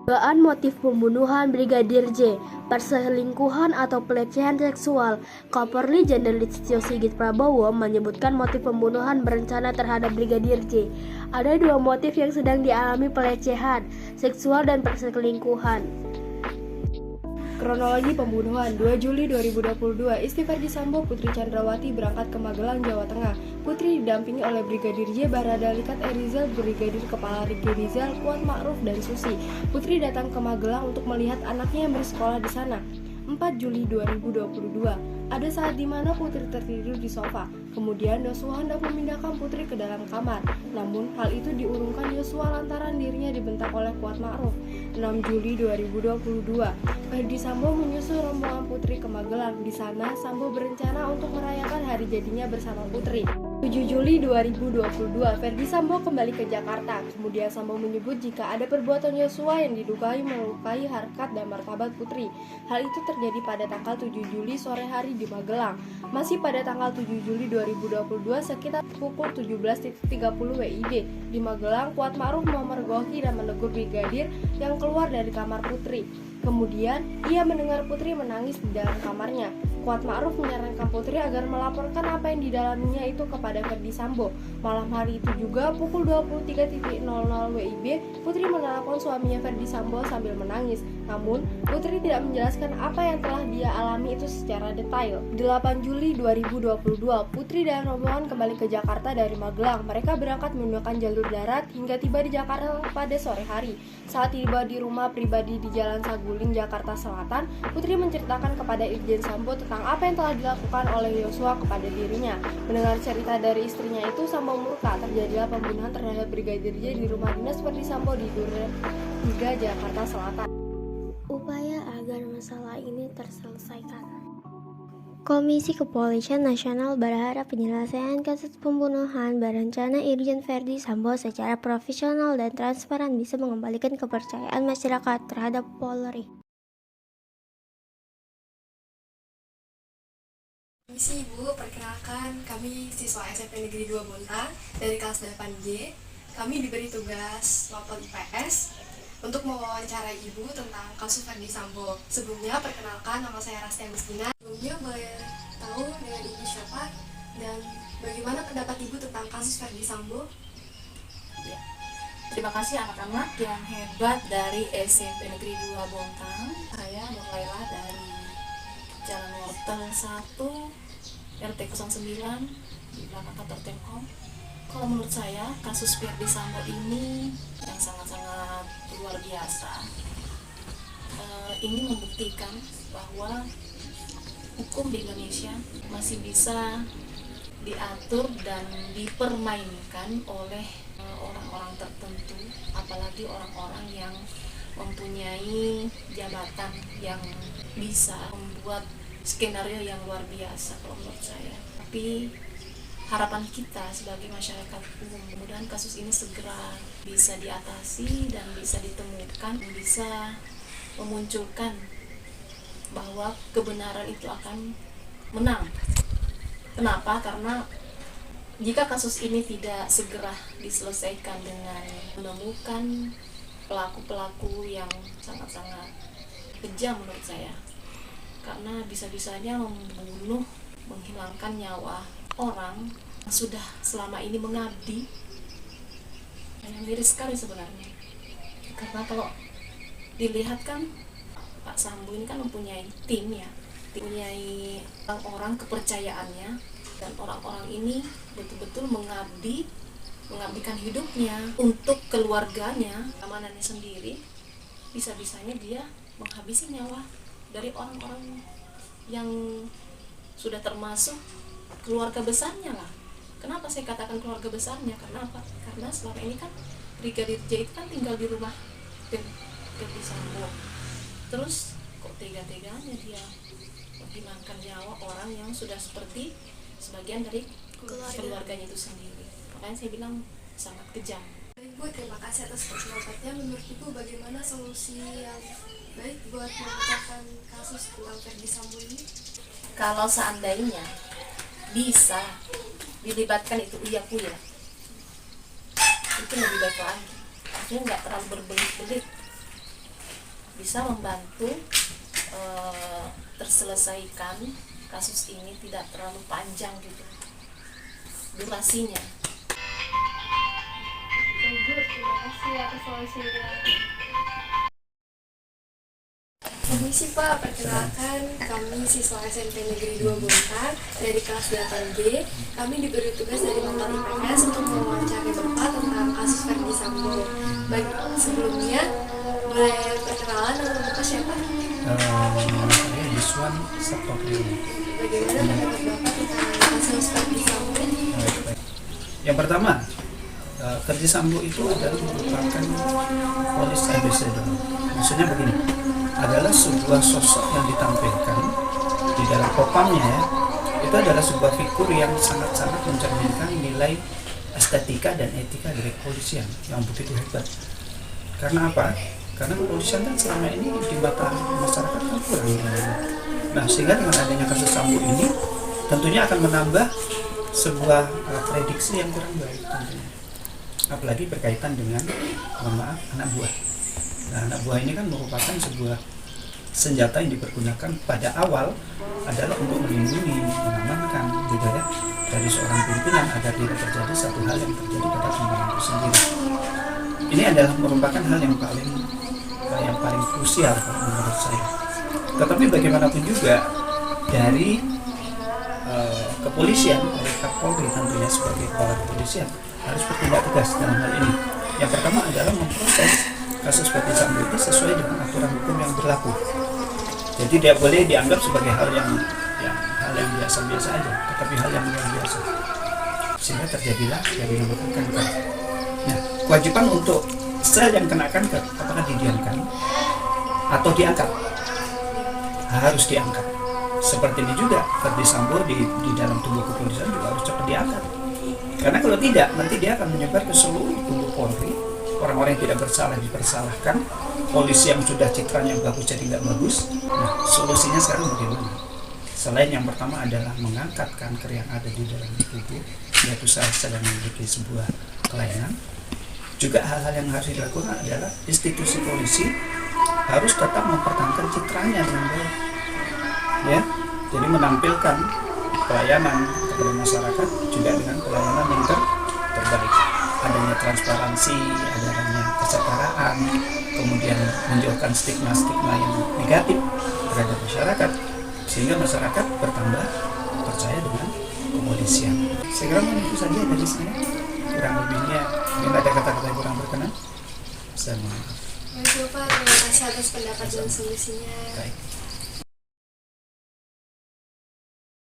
Dugaan motif pembunuhan Brigadir J, perselingkuhan atau pelecehan seksual. Kapolri Jenderal Listio Sigit Prabowo menyebutkan motif pembunuhan berencana terhadap Brigadir J. Ada dua motif yang sedang dialami: pelecehan seksual dan perselingkuhan. Kronologi pembunuhan. 2 Juli 2022, istri Ferdy Sambo, Putri Chandrawati berangkat ke Magelang, Jawa Tengah. Putri didampingi oleh Brigadir J, Barada Likat Erizal, Brigadir Kepala Riki Rizal, Kuat Ma'ruf, dan Susi. Putri datang ke Magelang untuk melihat anaknya yang bersekolah di sana. 4 Juli 2022, ada saat di mana Putri tertidur di sofa. Kemudian Yosua hendak memindahkan Putri ke dalam kamar. Namun hal itu diurungkan Yosua lantaran dirinya dibentak oleh Kuat Ma'ruf. 6 Juli 2022, Ferdy Sambo menyusul rombongan Putri ke Magelang. Di sana Sambo berencana untuk merayakan hari jadinya bersama Putri. 7 Juli 2022, Ferdy Sambo kembali ke Jakarta. Kemudian Sambo menyebut jika ada perbuatan Yosua yang diduga melukai harkat dan martabat Putri. Hal itu terjadi pada tanggal 7 Juli sore hari di Magelang. Masih pada tanggal 7 Juli 2022 sekitar pukul 17.30 WIB di Magelang, Kuat Ma'ruf memergoki dan menegur Brigadir yang keluar dari kamar Putri. Kemudian ia mendengar Putri menangis di dalam kamarnya. Kuat Ma'ruf menyarankan Putri agar melaporkan apa yang didalaminya itu kepada Ferdy Sambo. Malam hari itu juga pukul 23.00 WIB, Putri menelpon suaminya Ferdy Sambo sambil menangis. Namun Putri tidak menjelaskan apa yang telah dia alami itu secara detail. 8 Juli 2022, Putri dan rombongan kembali ke Jakarta dari Magelang. Mereka berangkat menggunakan jalur darat hingga tiba di Jakarta pada sore hari. Saat tiba di rumah pribadi di Jalan Saguling, Jakarta Selatan, Putri menceritakan kepada Irjen Sambo tentang apa yang telah dilakukan oleh Yosua kepada dirinya. Mendengar cerita dari istrinya itu, Sambo murka. Terjadilah pembunuhan terhadap Brigadir J di rumah dinas Ferdy Sambo di Duren 3, Jakarta Selatan. Upaya agar masalah ini terselesaikan. Komisi Kepolisian Nasional berharap penyelesaian kasus pembunuhan berencana Irjen Ferdy Sambo secara profesional dan transparan bisa mengembalikan kepercayaan masyarakat terhadap Polri. Misi Ibu, perkenalkan kami siswa SMP Negeri 2 Bontang dari kelas 8G. Kami diberi tugas lapor IPS untuk mewawancarai Ibu tentang kasus Ferdy Sambo. Sebelumnya, perkenalkan, nama saya Rastia Agustina. Sebelumnya boleh tahu dengan Ibu siapa dan bagaimana pendapat Ibu tentang kasus Ferdy Sambo? Ya. Terima kasih anak-anak yang hebat dari SMP Negeri 2 Bontang. Saya Nur Laila dari Jalan Wortel 1 RT 09 di belakang kantor Telkom. Kalau menurut saya kasus Ferdy Sambo ini yang sangat-sangat luar biasa. Ini membuktikan bahwa hukum di Indonesia masih bisa diatur dan dipermainkan oleh orang-orang tertentu, apalagi orang-orang yang mempunyai jabatan yang bisa membuat skenario yang luar biasa kalau menurut saya. Tapi harapan kita sebagai masyarakat umum, mudah-mudahan kasus ini segera bisa diatasi dan bisa ditemukan, bisa memunculkan bahwa kebenaran itu akan menang. Kenapa? Karena jika kasus ini tidak segera diselesaikan dengan menemukan pelaku-pelaku yang sangat-sangat kejam menurut saya, karena bisa-bisanya membunuh, menghilangkan nyawa orang yang sudah selama ini mengabdi. Yang miris sekali sebenarnya, karena kalau dilihat kan Pak Sambo ini kan mempunyai tim ya, mempunyai orang-orang kepercayaannya, dan orang-orang ini betul-betul mengabdikan hidupnya untuk keluarganya, keamanannya sendiri. Bisa-bisanya dia menghabisi nyawa dari orang-orang yang sudah termasuk keluarga besarnya lah. Kenapa saya katakan keluarga besarnya? Karena apa? Karena selama ini kan Brigadir J itu kan tinggal di rumah Ferdy Sambo. Terus kok tega-teganya dia menghilangkan nyawa orang yang sudah seperti sebagian dari keluarganya itu sendiri. Makanya saya bilang sangat kejam. Ibu, terima kasih atas pendapatnya. Menurut Ibu, bagaimana solusi yang baik buat memecahkan kasus tentang Ferdy Sambo ini? Kalau seandainya bisa dilibatkan itu Uya-Kuya, itu lebih baik lagi. Artinya nggak terlalu berbelit-belit. bisa membantu terselesaikan kasus ini tidak terlalu panjang gitu durasinya. Ibu, terima kasih atas solusinya. Permisi Pak, perkenalkan kami siswa SMP Negeri 2 Bontang dari kelas 8B. Kami diberi tugas dari Bapak IPS untuk mewawancarai Bapak tentang kasus Verdi Sambo. Baik, sebelumnya boleh perkenalan nama Bapak siapa? Saya Yuswan Sabtopriyo. Bagaimana pendapat Bapak tentang kasus Verdi Sambo? Yang pertama, Verdi Sambo itu adalah merupakan police ambassador. Maksudnya begini, adalah sebuah sosok yang ditampilkan di dalam popamnya ya. Itu adalah sebuah figur yang sangat-sangat mencerminkan nilai estetika dan etika dari kepolisian yang begitu hebat. Karena apa? Karena kepolisian kan selama ini di mata masyarakat kan kurang nilainya. Nah, sehingga dengan adanya kasus Sambo ini tentunya akan menambah sebuah prediksi yang kurang baik tentunya. Apalagi berkaitan dengan, mohon maaf, anak buah. Nah, anak buah ini kan merupakan sebuah senjata yang dipergunakan pada awal adalah untuk melindungi, mengamankan juga ya dari seorang pimpinan agar tidak terjadi satu hal yang terjadi pada pimpinan itu sendiri. Ini adalah merupakan hal yang paling krusial kalau menurut saya. Tetapi bagaimanapun juga dari kepolisian, dari Kapolri tentunya sebagai kepala kepolisian harus bertindak tegas dalam hal ini. Yang pertama adalah memproses kasus Verdi Sambo itu sesuai dengan aturan hukum yang berlaku. Jadi tidak boleh dianggap sebagai hal yang biasa-biasa aja, tetapi hal yang luar biasa. Sehingga terjadilah yang dinamakan kanker. Nah, kewajiban untuk sel yang kena kanker apakah didiamkan atau diangkat? Harus diangkat. Seperti ini juga Verdi Sambo di dalam tubuh kepolisian juga harus cepat diangkat. Karena kalau tidak, nanti dia akan menyebar ke seluruh tubuh Polri. Orang-orang yang tidak bersalah dipersalahkan, polisi yang sudah citranya bagus jadi nggak bagus. Nah, solusinya sekarang bagaimana? Selain yang pertama adalah mengangkat kanker yang ada di dalam tubuh, yaitu sel-sel yang memiliki sebuah kelainan. Juga hal-hal yang harus dilakukan adalah institusi polisi harus tetap mempertahankan citranya dengan baik, ya. Jadi menampilkan pelayanan kepada masyarakat juga dengan pelayanan yang terbaik. Adanya transparansi, adanya kesetaraan, kemudian menjauhkan stigma-stigma yang negatif terhadap masyarakat, sehingga masyarakat bertambah percaya dengan kepolisian. Saya kira itu saja dari saya. Kurang lebihnya, mungkin ada kata-kata yang kurang berkenan. Saya mohon maaf. Baik Bapak, terima kasih atas pendapat dan solusinya. Baik.